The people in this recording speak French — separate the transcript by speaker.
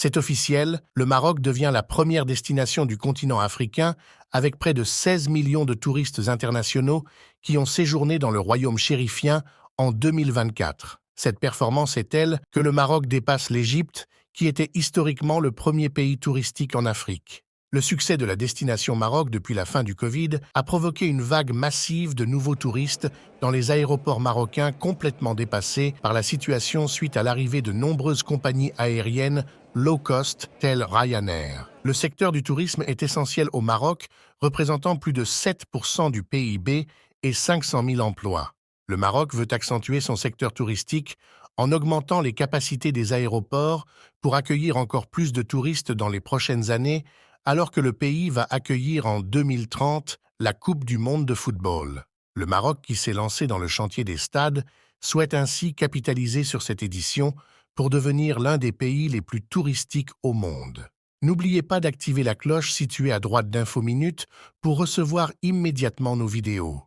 Speaker 1: C'est officiel, le Maroc devient la première destination du continent africain avec près de 16 millions de touristes internationaux qui ont séjourné dans le royaume chérifien en 2024. Cette performance est telle que le Maroc dépasse l'Égypte, qui était historiquement le premier pays touristique en Afrique. Le succès de la destination Maroc depuis la fin du Covid a provoqué une vague massive de nouveaux touristes dans les aéroports marocains complètement dépassés par la situation suite à l'arrivée de nombreuses compagnies aériennes low cost telles Ryanair. Le secteur du tourisme est essentiel au Maroc, représentant plus de 7% du PIB et 500 000 emplois. Le Maroc veut accentuer son secteur touristique en augmentant les capacités des aéroports pour accueillir encore plus de touristes dans les prochaines années, alors que le pays va accueillir en 2030 la Coupe du monde de football. Le Maroc, qui s'est lancé dans le chantier des stades, souhaite ainsi capitaliser sur cette édition pour devenir l'un des pays les plus touristiques au monde. N'oubliez pas d'activer la cloche située à droite d'Info Minutes pour recevoir immédiatement nos vidéos.